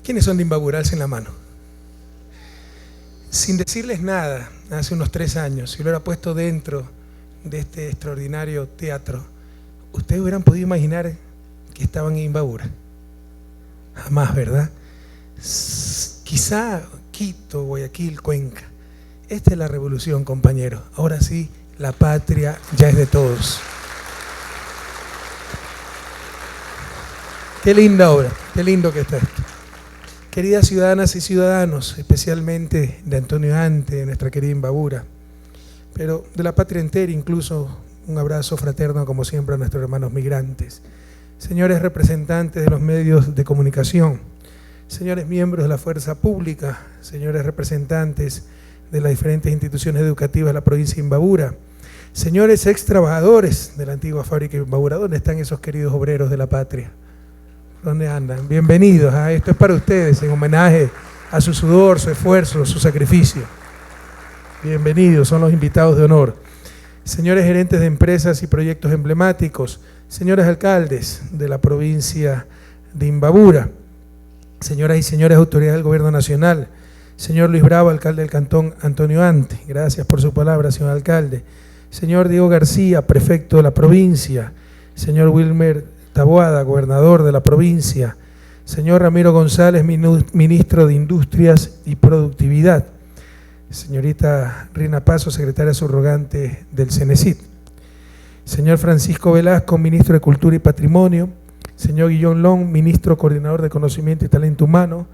¿Quiénes son de Imbabura? Alcen la mano. Sin decirles nada, hace unos 3 años, si lo hubiera puesto dentro de este extraordinario teatro, ¿ustedes hubieran podido imaginar que estaban en Imbabura? Jamás, ¿verdad? Quizá Quito, Guayaquil, Cuenca. Esta es la revolución, compañeros. Ahora sí, la patria ya es de todos. Qué linda obra, qué lindo que está esto. Queridas ciudadanas y ciudadanos, especialmente de Antonio Ante, de nuestra querida Imbabura, pero de la patria entera, incluso un abrazo fraterno, como siempre, a nuestros hermanos migrantes. Señores representantes de los medios de comunicación, señores miembros de la fuerza pública, señores representantes de las diferentes instituciones educativas de la provincia de Imbabura, señores ex trabajadores de la antigua fábrica de Imbabura, ¿dónde están esos queridos obreros de la patria? ¿Dónde andan? Bienvenidos. Esto es para ustedes, en homenaje a su sudor, su esfuerzo, su sacrificio. Bienvenidos, son los invitados de honor. Señores gerentes de empresas y proyectos emblemáticos, señores alcaldes de la provincia de Imbabura, señoras y señores autoridades del Gobierno Nacional, señor Luis Bravo, alcalde del Cantón Antonio Ante, gracias por su palabra, señor alcalde. Señor Diego García, prefecto de la provincia, señor Wilmer Taboada, gobernador de la provincia, señor Ramiro González, ministro de Industrias y Productividad, señorita Rina Paso, secretaria subrogante del CENESID, señor Francisco Velasco, ministro de Cultura y Patrimonio, señor Guillón Long, ministro coordinador de Conocimiento y Talento Humano,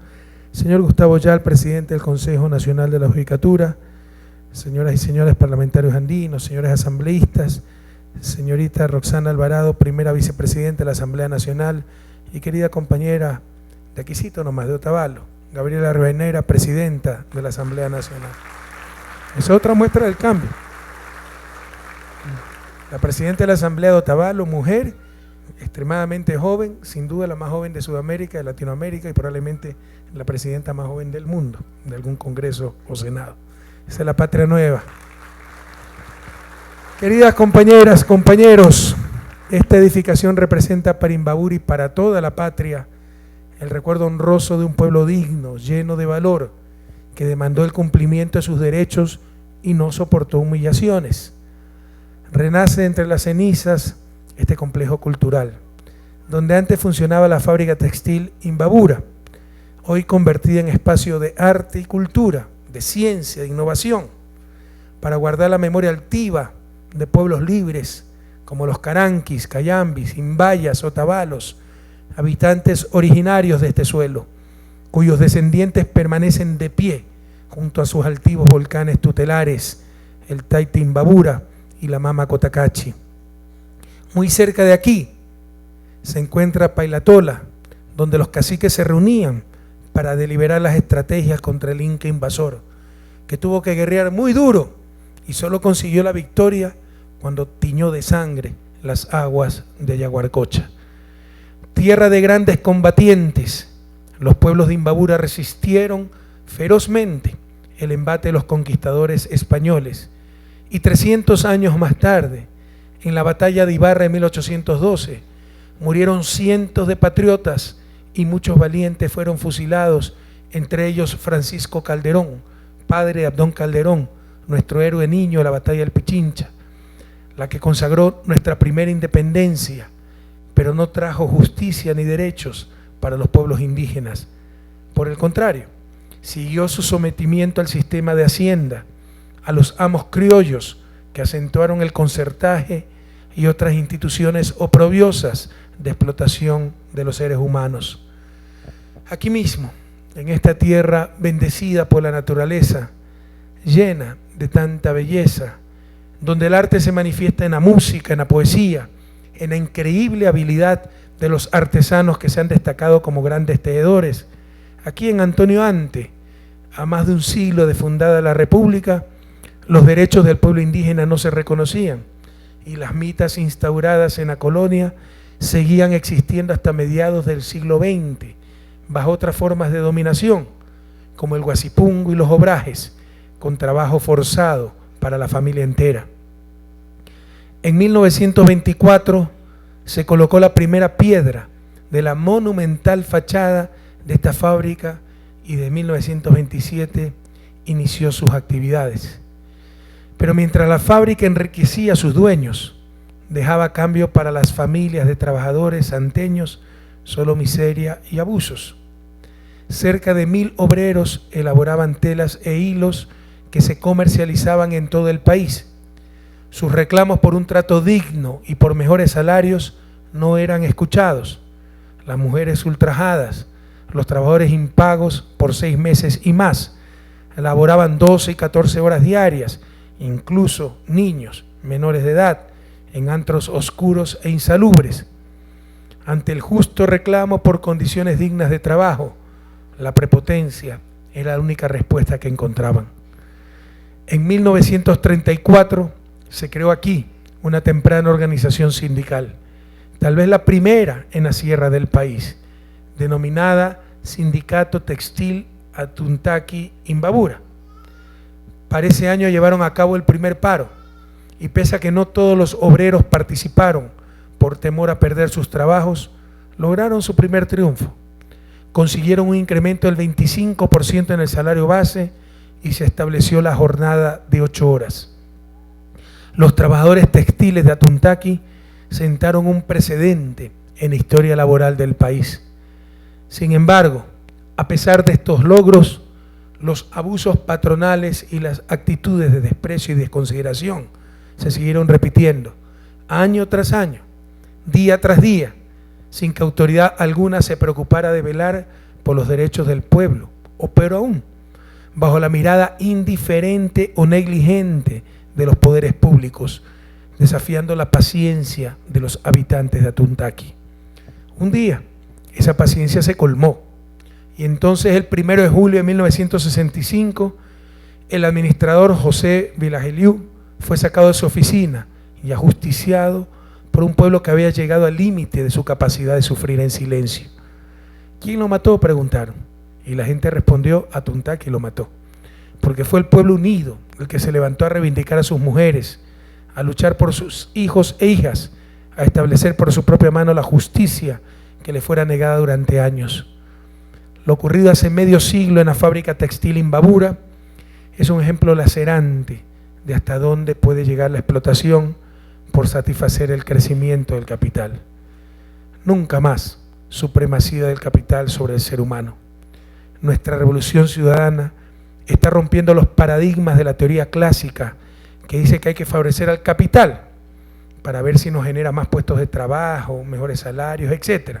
señor Gustavo Yal, presidente del Consejo Nacional de la Judicatura, señoras y señores parlamentarios andinos, señores asambleístas, señorita Roxana Alvarado, primera vicepresidenta de la Asamblea Nacional, y querida compañera de aquícito nomás, de Otavalo, Gabriela Rivadeneira, presidenta de la Asamblea Nacional. Es otra muestra del cambio. La presidenta de la Asamblea de Otavalo, mujer, extremadamente joven, sin duda la más joven de Sudamérica, de Latinoamérica, y probablemente la presidenta más joven del mundo, de algún congreso o senado. Esa es la patria nueva. Queridas compañeras, compañeros, esta edificación representa para Imbabura y para toda la patria el recuerdo honroso de un pueblo digno, lleno de valor, que demandó el cumplimiento de sus derechos y no soportó humillaciones. Renace entre las cenizas este complejo cultural, donde antes funcionaba la fábrica textil Imbabura, hoy convertida en espacio de arte y cultura, de ciencia, de innovación, para guardar la memoria altiva de pueblos libres como los caranquis, cayambis, imbayas, otavalos, habitantes originarios de este suelo, cuyos descendientes permanecen de pie junto a sus altivos volcanes tutelares, el Taita Imbabura y la Mama Cotacachi. Muy cerca de aquí se encuentra Pailatola, donde los caciques se reunían para deliberar las estrategias contra el Inca invasor, que tuvo que guerrear muy duro y solo consiguió la victoria cuando tiñó de sangre las aguas de Ayaguarcocha. Tierra de grandes combatientes, los pueblos de Imbabura resistieron ferozmente el embate de los conquistadores españoles, y 300 años más tarde, en la batalla de Ibarra de 1812, murieron cientos de patriotas y muchos valientes fueron fusilados, entre ellos Francisco Calderón, padre de Abdón Calderón, nuestro héroe niño de la batalla del Pichincha, la que consagró nuestra primera independencia, pero no trajo justicia ni derechos para los pueblos indígenas. Por el contrario, siguió su sometimiento al sistema de hacienda, a los amos criollos que acentuaron el concertaje y otras instituciones oprobiosas de explotación de los seres humanos. Aquí mismo, en esta tierra bendecida por la naturaleza, llena de tanta belleza, donde el arte se manifiesta en la música, en la poesía, en la increíble habilidad de los artesanos que se han destacado como grandes tejedores. Aquí en Antonio Ante, a más de un siglo de fundada la República, los derechos del pueblo indígena no se reconocían y las mitas instauradas en la colonia seguían existiendo hasta mediados del siglo XX, bajo otras formas de dominación, como el guasipungo y los obrajes, con trabajo forzado para la familia entera. En 1924 se colocó la primera piedra de la monumental fachada de esta fábrica y de 1927 inició sus actividades. Pero mientras la fábrica enriquecía a sus dueños, dejaba a cambio para las familias de trabajadores santeños solo miseria y abusos. Cerca de 1000 obreros elaboraban telas e hilos que se comercializaban en todo el país. Sus reclamos por un trato digno y por mejores salarios no eran escuchados. Las mujeres ultrajadas, los trabajadores impagos por 6 meses y más, laboraban 12 y 14 horas diarias, incluso niños menores de edad, en antros oscuros e insalubres. Ante el justo reclamo por condiciones dignas de trabajo, la prepotencia era la única respuesta que encontraban. En 1934 se creó aquí una temprana organización sindical, tal vez la primera en la sierra del país, denominada Sindicato Textil Atuntaqui Imbabura. Para ese año llevaron a cabo el primer paro, y pese a que no todos los obreros participaron por temor a perder sus trabajos, lograron su primer triunfo. Consiguieron un incremento del 25% en el salario base y se estableció la jornada de 8 horas. Los trabajadores textiles de Atuntaqui sentaron un precedente en la historia laboral del país. Sin embargo, a pesar de estos logros, los abusos patronales y las actitudes de desprecio y desconsideración se siguieron repitiendo año tras año, día tras día, sin que autoridad alguna se preocupara de velar por los derechos del pueblo, o peor aún, bajo la mirada indiferente o negligente de los poderes públicos, desafiando la paciencia de los habitantes de Atuntaqui. Un día, esa paciencia se colmó, y entonces el 1 de julio de 1965, el administrador José Vilageliu fue sacado de su oficina y ajusticiado por un pueblo que había llegado al límite de su capacidad de sufrir en silencio. ¿Quién lo mató?, preguntaron. Y la gente respondió: Atuntaqui lo mató. Porque fue el pueblo unido el que se levantó a reivindicar a sus mujeres, a luchar por sus hijos e hijas, a establecer por su propia mano la justicia que le fuera negada durante años. Lo ocurrido hace medio siglo en la fábrica textil Imbabura es un ejemplo lacerante de hasta dónde puede llegar la explotación por satisfacer el crecimiento del capital. Nunca más supremacía del capital sobre el ser humano. Nuestra revolución ciudadana está rompiendo los paradigmas de la teoría clásica que dice que hay que favorecer al capital para ver si nos genera más puestos de trabajo, mejores salarios, etc.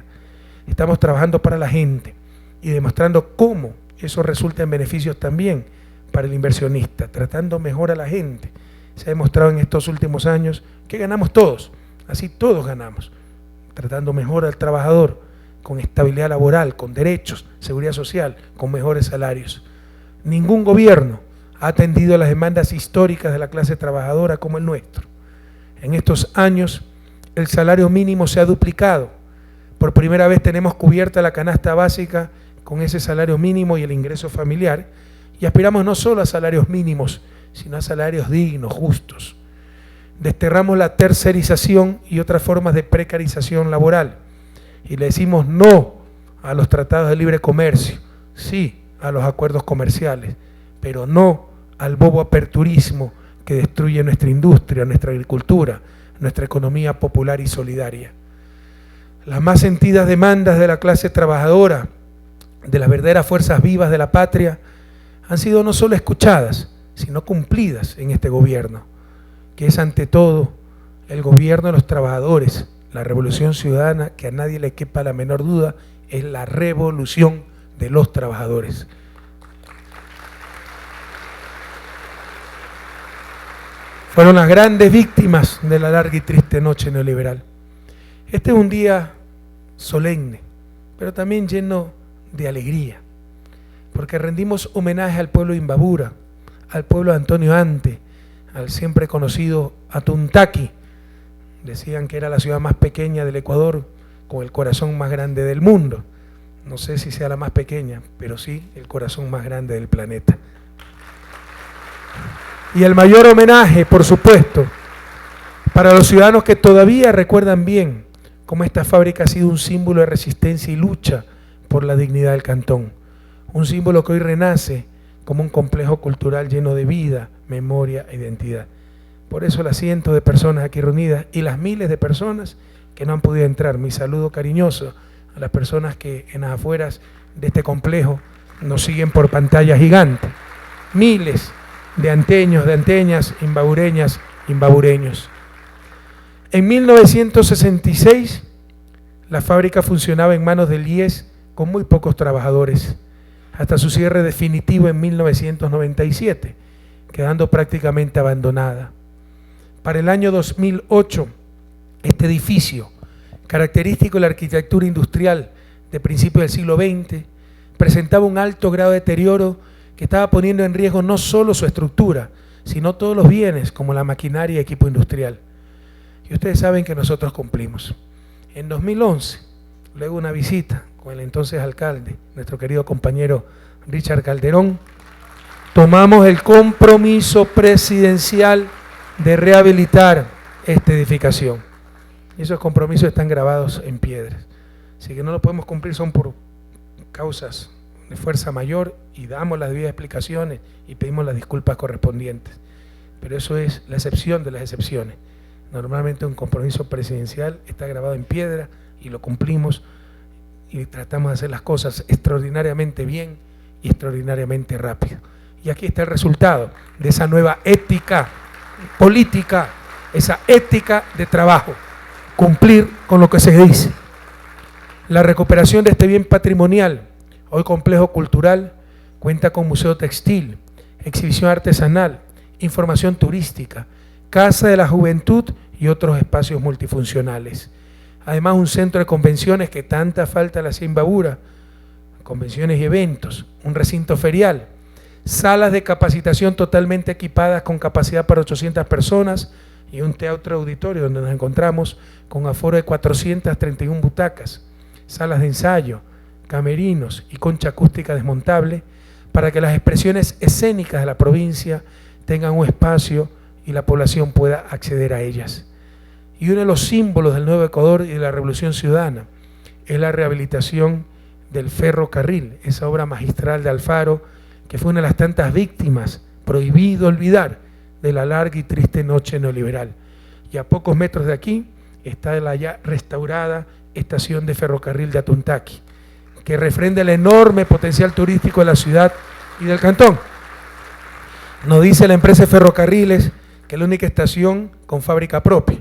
Estamos trabajando para la gente y demostrando cómo eso resulta en beneficios también para el inversionista, tratando mejor a la gente. Se ha demostrado en estos últimos años que ganamos todos, así todos ganamos, tratando mejor al trabajador, con estabilidad laboral, con derechos, seguridad social, con mejores salarios. Ningún gobierno ha atendido a las demandas históricas de la clase trabajadora como el nuestro. En estos años, el salario mínimo se ha duplicado. Por primera vez tenemos cubierta la canasta básica con ese salario mínimo y el ingreso familiar, y aspiramos no solo a salarios mínimos, sino a salarios dignos, justos. Desterramos la tercerización y otras formas de precarización laboral, y le decimos no a los tratados de libre comercio, sí a los acuerdos comerciales, pero no al bobo aperturismo que destruye nuestra industria, nuestra agricultura, nuestra economía popular y solidaria. Las más sentidas demandas de la clase trabajadora, de las verdaderas fuerzas vivas de la patria, han sido no solo escuchadas, sino cumplidas en este gobierno, que es ante todo el gobierno de los trabajadores. La revolución ciudadana, que a nadie le quepa la menor duda, es la revolución de los trabajadores. Fueron las grandes víctimas de la larga y triste noche neoliberal. Este es un día solemne, pero también lleno de alegría, porque rendimos homenaje al pueblo de Imbabura, al pueblo de Antonio Ante, al siempre conocido Atuntaqui. Decían que era la ciudad más pequeña del Ecuador, con el corazón más grande del mundo. No sé si sea la más pequeña, pero sí el corazón más grande del planeta. Y el mayor homenaje, por supuesto, para los ciudadanos que todavía recuerdan bien cómo esta fábrica ha sido un símbolo de resistencia y lucha por la dignidad del cantón. Un símbolo que hoy renace como un complejo cultural lleno de vida, memoria e identidad. Por eso las cientos de personas aquí reunidas y las miles de personas que no han podido entrar, mi saludo cariñoso a las personas que en las afueras de este complejo nos siguen por pantalla gigante. Miles de anteños, de anteñas, imbabureñas, imbabureños. En 1966, la fábrica funcionaba en manos del IES con muy pocos trabajadores, hasta su cierre definitivo en 1997, quedando prácticamente abandonada. Para el año 2008, este edificio, característico de la arquitectura industrial de principios del siglo XX, presentaba un alto grado de deterioro que estaba poniendo en riesgo no solo su estructura, sino todos los bienes como la maquinaria y equipo industrial. Y ustedes saben que nosotros cumplimos. En 2011, luego una visita con el entonces alcalde, nuestro querido compañero Richard Calderón, tomamos el compromiso presidencial de rehabilitar esta edificación. Y esos compromisos están grabados en piedras. Así que no lo podemos cumplir, son por causas de fuerza mayor y damos las debidas explicaciones y pedimos las disculpas correspondientes. Pero eso es la excepción de las excepciones. Normalmente un compromiso presidencial está grabado en piedra y lo cumplimos y tratamos de hacer las cosas extraordinariamente bien y extraordinariamente rápido. Y aquí está el resultado de esa nueva ética política, esa ética de trabajo, cumplir con lo que se dice. La recuperación de este bien patrimonial, hoy complejo cultural, cuenta con museo textil, exhibición artesanal, información turística, casa de la juventud y otros espacios multifuncionales. Además, un centro de convenciones que tanta falta le hacía Imbabura, convenciones y eventos, un recinto ferial, salas de capacitación totalmente equipadas con capacidad para 800 personas y un teatro auditorio donde nos encontramos con aforo de 431 butacas, salas de ensayo, camerinos y concha acústica desmontable para que las expresiones escénicas de la provincia tengan un espacio y la población pueda acceder a ellas. Y uno de los símbolos del Nuevo Ecuador y de la Revolución Ciudadana es la rehabilitación del ferrocarril, esa obra magistral de Alfaro, que fue una de las tantas víctimas, prohibido olvidar, de la larga y triste noche neoliberal. Y a pocos metros de aquí está la ya restaurada estación de ferrocarril de Atuntaqui, que refrenda el enorme potencial turístico de la ciudad y del cantón. Nos dice la empresa de ferrocarriles que es la única estación con fábrica propia.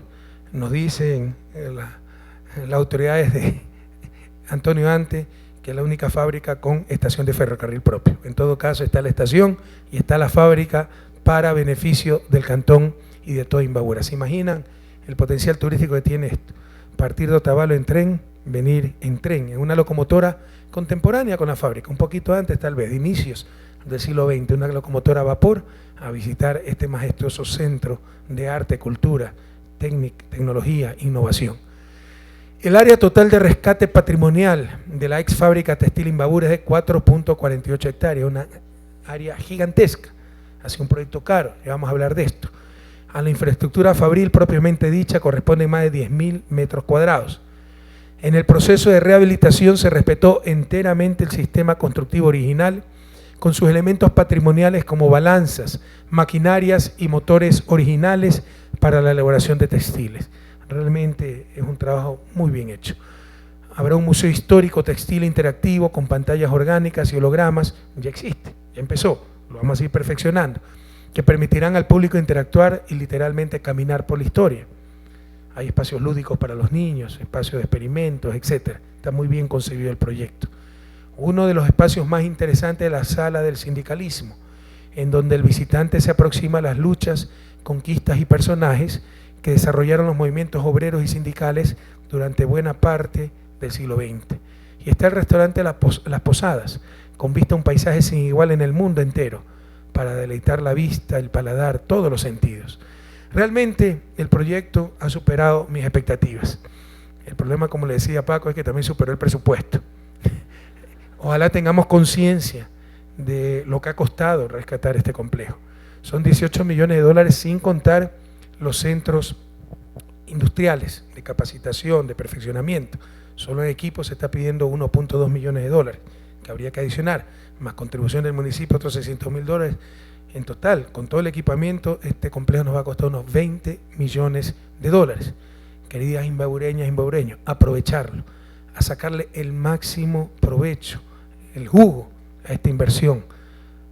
Nos dicen las autoridades de Antonio Ante que es la única fábrica con estación de ferrocarril propio. En todo caso está la estación y está la fábrica para beneficio del cantón y de toda Imbabura. ¿Se imaginan el potencial turístico que tiene esto? Partir de Otavalo en tren, venir en tren, en una locomotora contemporánea con la fábrica, un poquito antes tal vez, de inicios del siglo XX, una locomotora a vapor, a visitar este majestuoso centro de arte, cultura, tecnología, innovación. El área total de rescate patrimonial de la ex fábrica textil Imbabura es de 4.48 hectáreas, una área gigantesca, hace un proyecto caro, ya vamos a hablar de esto. A la infraestructura fabril propiamente dicha corresponden más de 10.000 metros cuadrados. En el proceso de rehabilitación se respetó enteramente el sistema constructivo original, con sus elementos patrimoniales como balanzas, maquinarias y motores originales para la elaboración de textiles. Realmente es un trabajo muy bien hecho. Habrá un museo histórico textil interactivo con pantallas orgánicas y hologramas, ya existe, ya empezó, lo vamos a ir perfeccionando, que permitirán al público interactuar y literalmente caminar por la historia. Hay espacios lúdicos para los niños, espacios de experimentos, etc. Está muy bien concebido el proyecto. Uno de los espacios más interesantes es la sala del sindicalismo, en donde el visitante se aproxima a las luchas, conquistas y personajes que desarrollaron los movimientos obreros y sindicales durante buena parte del siglo XX. Y está el restaurante Las Posadas, con vista a un paisaje sin igual en el mundo entero, para deleitar la vista, el paladar, todos los sentidos. Realmente el proyecto ha superado mis expectativas. El problema, como le decía Paco, es que también superó el presupuesto. Ojalá tengamos conciencia de lo que ha costado rescatar este complejo. Son 18 millones de dólares sin contar los centros industriales de capacitación, de perfeccionamiento. Solo en equipo se está pidiendo 1.2 millones de dólares, que habría que adicionar, más contribución del municipio, otros 600.000 dólares. En total, con todo el equipamiento, este complejo nos va a costar unos 20 millones de dólares. Queridas imbabureñas, imbabureños, aprovecharlo, a sacarle el máximo provecho, el jugo a esta inversión.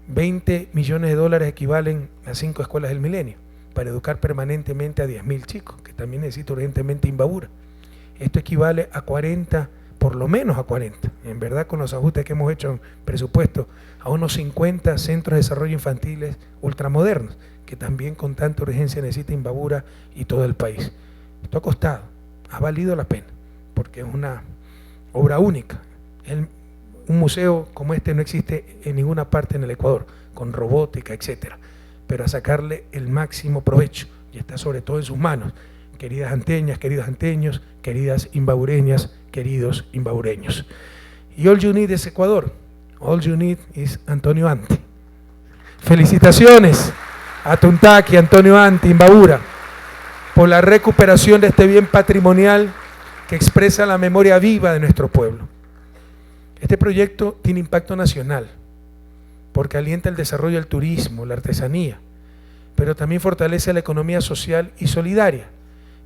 20 millones de dólares equivalen a 5 escuelas del milenio para educar permanentemente a 10.000 chicos, que también necesita urgentemente Imbabura. Esto equivale a 40, por lo menos a 40, en verdad con los ajustes que hemos hecho en presupuesto, a unos 50 centros de desarrollo infantiles ultramodernos, que también con tanta urgencia necesita Imbabura y todo el país. Esto ha costado, ha valido la pena, porque es una obra única. Un museo como este no existe en ninguna parte en el Ecuador, con robótica, etcétera, pero a sacarle el máximo provecho, y está sobre todo en sus manos. Queridas anteñas, queridos anteños, queridas imbabureñas, queridos imbabureños. Y all you need es Ecuador, all you need is Antonio Ante. Felicitaciones a Tuntaki, Antonio Ante, Imbabura, por la recuperación de este bien patrimonial que expresa la memoria viva de nuestro pueblo. Este proyecto tiene impacto nacional, porque alienta el desarrollo del turismo, la artesanía, pero también fortalece la economía social y solidaria,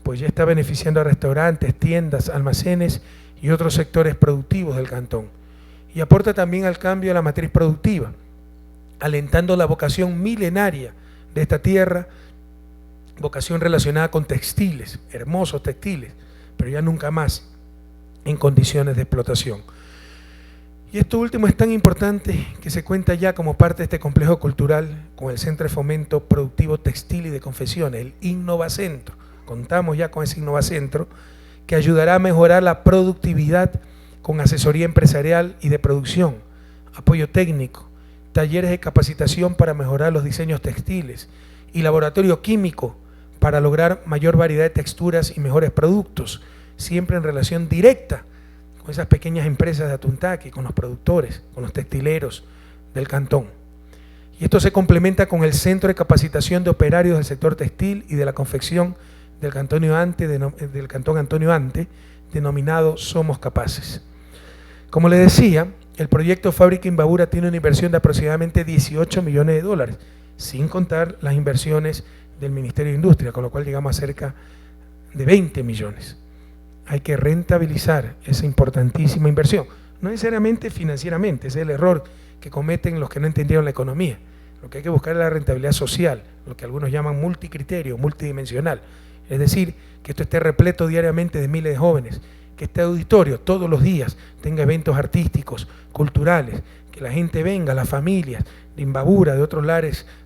pues ya está beneficiando a restaurantes, tiendas, almacenes y otros sectores productivos del cantón. Y aporta también al cambio de la matriz productiva, alentando la vocación milenaria de esta tierra, vocación relacionada con textiles, hermosos textiles, pero ya nunca más en condiciones de explotación. Y esto último es tan importante que se cuenta ya como parte de este complejo cultural con el Centro de Fomento Productivo Textil y de Confecciones, el Innovacentro. Contamos ya con ese Innovacentro que ayudará a mejorar la productividad con asesoría empresarial y de producción, apoyo técnico, talleres de capacitación para mejorar los diseños textiles y laboratorio químico para lograr mayor variedad de texturas y mejores productos, siempre en relación directa con esas pequeñas empresas de Atuntaki, con los productores, con los textileros del cantón. Y esto se complementa con el Centro de Capacitación de Operarios del Sector Textil y de la Confección del Cantón Antonio Ante, denominado Somos Capaces. Como les decía, el proyecto Fábrica Imbabura tiene una inversión de aproximadamente 18 millones de dólares, sin contar las inversiones del Ministerio de Industria, con lo cual llegamos a cerca de 20 millones. Hay que rentabilizar esa importantísima inversión, no necesariamente financieramente, ese es el error que cometen los que no entendieron la economía. Lo que hay que buscar es la rentabilidad social, lo que algunos llaman multicriterio, multidimensional. Es decir, que esto esté repleto diariamente de miles de jóvenes, que este auditorio todos los días tenga eventos artísticos, culturales, que la gente venga, las familias de Imbabura, de otros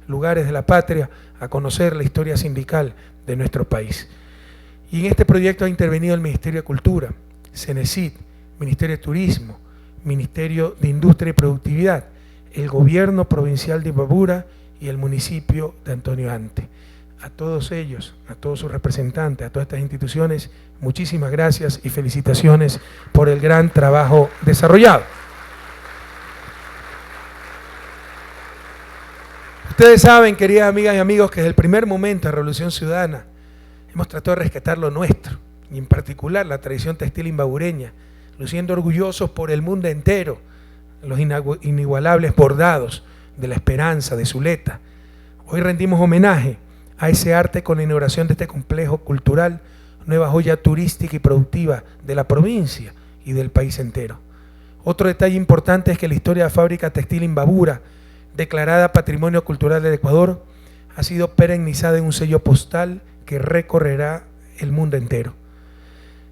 lugares de la patria, a conocer la historia sindical de nuestro país. Y en este proyecto ha intervenido el Ministerio de Cultura, CENESID, Ministerio de Turismo, Ministerio de Industria y Productividad, el Gobierno Provincial de Imbabura y el municipio de Antonio Ante. A todos ellos, a todos sus representantes, a todas estas instituciones, muchísimas gracias y felicitaciones por el gran trabajo desarrollado. Ustedes saben, queridas amigas y amigos, que desde el primer momento de Revolución Ciudadana hemos tratado de rescatar lo nuestro, y en particular la tradición textil imbabureña, luciendo orgullosos por el mundo entero los inigualables bordados de la Esperanza, de Zuleta. Hoy rendimos homenaje a ese arte con la inauguración de este complejo cultural, nueva joya turística y productiva de la provincia y del país entero. Otro detalle importante es que la historia de la fábrica textil Imbabura, declarada Patrimonio Cultural del Ecuador, ha sido perennizada en un sello postal que recorrerá el mundo entero.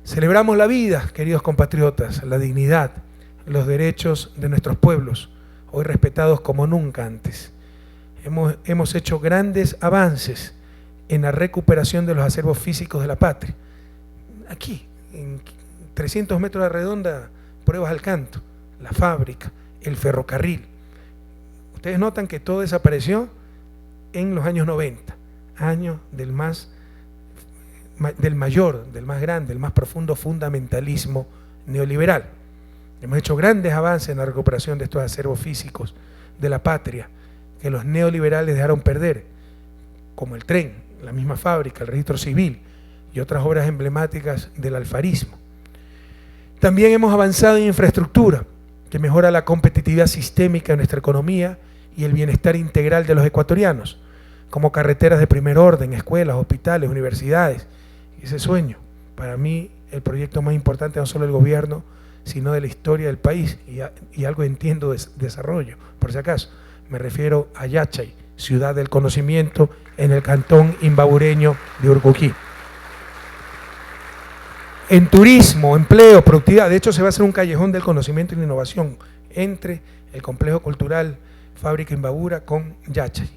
Celebramos la vida, queridos compatriotas, la dignidad, los derechos de nuestros pueblos, hoy respetados como nunca antes. Hemos hecho grandes avances en la recuperación de los acervos físicos de la patria. Aquí, en 300 metros de redonda, pruebas al canto, la fábrica, el ferrocarril. Ustedes notan que todo desapareció en los años 90, años del más grande, del más profundo fundamentalismo neoliberal. Hemos hecho grandes avances en la recuperación de estos acervos físicos de la patria que los neoliberales dejaron perder, como el tren, la misma fábrica, el registro civil y otras obras emblemáticas del alfarismo. También hemos avanzado en infraestructura, que mejora la competitividad sistémica de nuestra economía y el bienestar integral de los ecuatorianos, como carreteras de primer orden, escuelas, hospitales, universidades. Ese sueño, para mí, el proyecto más importante no solo del gobierno, sino de la historia del país, y algo entiendo de desarrollo, por si acaso. Me refiero a Yachay, ciudad del conocimiento, en el cantón imbabureño de Urcuquí. En turismo, empleo, productividad, de hecho se va a hacer un callejón del conocimiento y la innovación entre el complejo cultural Fábrica Imbabura con Yachay.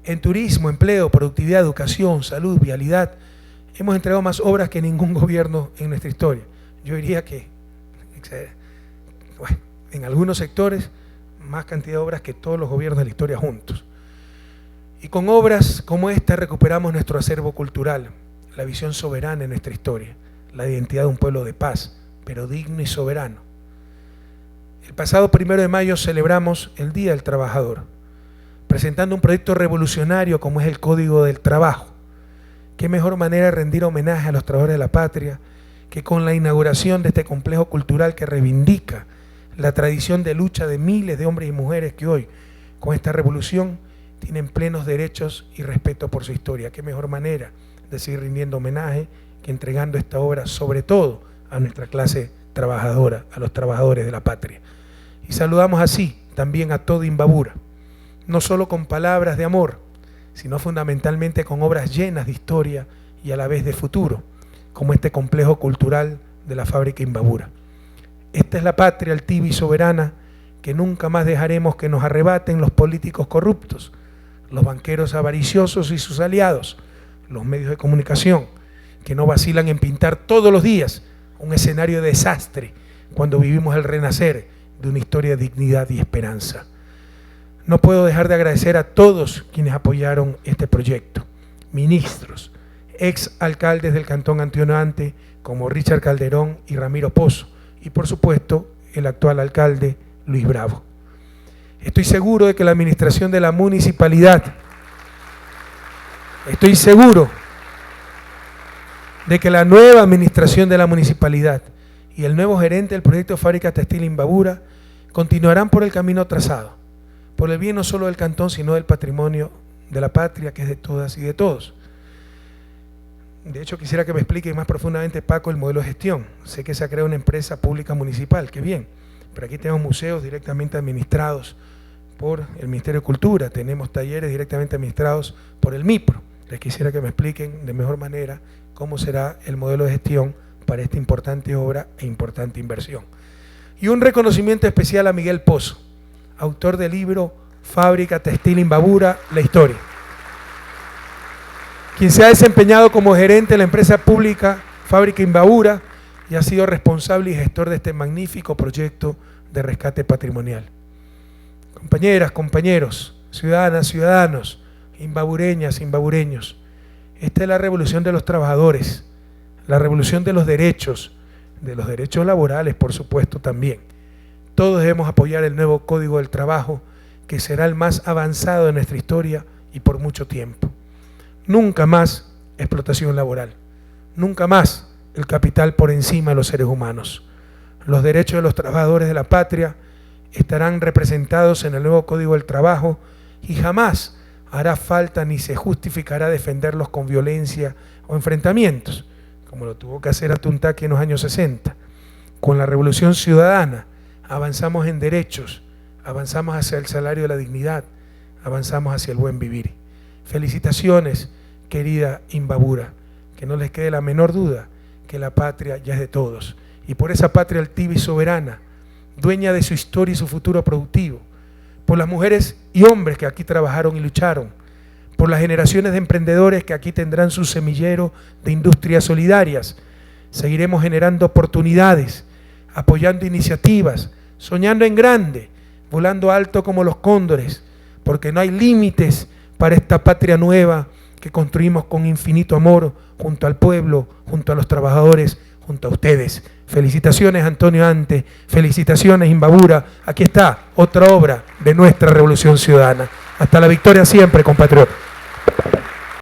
En turismo, empleo, productividad, educación, salud, vialidad, hemos entregado más obras que ningún gobierno en nuestra historia. Yo diría que, bueno, en algunos sectores, más cantidad de obras que todos los gobiernos de la historia juntos. Y con obras como esta recuperamos nuestro acervo cultural, la visión soberana en nuestra historia, la identidad de un pueblo de paz, pero digno y soberano. El pasado 1 de mayo celebramos el Día del Trabajador, presentando un proyecto revolucionario como es el Código del Trabajo. Qué mejor manera de rendir homenaje a los trabajadores de la patria que con la inauguración de este complejo cultural que reivindica la tradición de lucha de miles de hombres y mujeres que hoy, con esta revolución, tienen plenos derechos y respeto por su historia. Qué mejor manera de seguir rindiendo homenaje que entregando esta obra, sobre todo a nuestra clase trabajadora, a los trabajadores de la patria. Y saludamos así también a todo Imbabura, no solo con palabras de amor, sino fundamentalmente con obras llenas de historia y a la vez de futuro, como este complejo cultural de la Fábrica Imbabura. Esta es la patria altiva y soberana que nunca más dejaremos que nos arrebaten los políticos corruptos, los banqueros avariciosos y sus aliados, los medios de comunicación, que no vacilan en pintar todos los días un escenario de desastre cuando vivimos el renacer de una historia de dignidad y esperanza. No puedo dejar de agradecer a todos quienes apoyaron este proyecto, ministros, ex alcaldes del Cantón Antionante como Richard Calderón y Ramiro Pozo, y por supuesto el actual alcalde Luis Bravo. Estoy seguro de que la administración de la municipalidad, estoy seguro de que la nueva administración de la municipalidad y el nuevo gerente del proyecto Fábrica Textil Imbabura continuarán por el camino trazado, por el bien no solo del cantón, sino del patrimonio de la patria, que es de todas y de todos. De hecho, quisiera que me explique más profundamente, Paco, el modelo de gestión. Sé que se ha creado una empresa pública municipal, qué bien, pero aquí tenemos museos directamente administrados por el Ministerio de Cultura, tenemos talleres directamente administrados por el MIPRO. Les quisiera que me expliquen de mejor manera cómo será el modelo de gestión para esta importante obra e importante inversión. Y un reconocimiento especial a Miguel Pozo, autor del libro Fábrica Textil Imbabura, la historia, quien se ha desempeñado como gerente de la empresa pública Fábrica Imbabura y ha sido responsable y gestor de este magnífico proyecto de rescate patrimonial. Compañeras, compañeros, ciudadanas, ciudadanos, imbabureñas, imbabureños, esta es la revolución de los trabajadores, la revolución de los derechos laborales, por supuesto, también. Todos debemos apoyar el nuevo Código del Trabajo, que será el más avanzado de nuestra historia y por mucho tiempo. Nunca más explotación laboral, nunca más el capital por encima de los seres humanos. Los derechos de los trabajadores de la patria estarán representados en el nuevo Código del Trabajo y jamás hará falta ni se justificará defenderlos con violencia o enfrentamientos, como lo tuvo que hacer Atuntaqui en los años 60. Con la Revolución Ciudadana avanzamos en derechos, avanzamos hacia el salario de la dignidad, avanzamos hacia el buen vivir. Felicitaciones, querida Imbabura, que no les quede la menor duda que la patria ya es de todos. Y por esa patria altiva y soberana, dueña de su historia y su futuro productivo, por las mujeres y hombres que aquí trabajaron y lucharon, por las generaciones de emprendedores que aquí tendrán su semillero de industrias solidarias, seguiremos generando oportunidades, apoyando iniciativas, soñando en grande, volando alto como los cóndores, porque no hay límites para esta patria nueva que construimos con infinito amor junto al pueblo, junto a los trabajadores, junto a ustedes. Felicitaciones, Antonio Ante, felicitaciones, Imbabura. Aquí está otra obra de nuestra Revolución Ciudadana. Hasta la victoria siempre, compatriotas.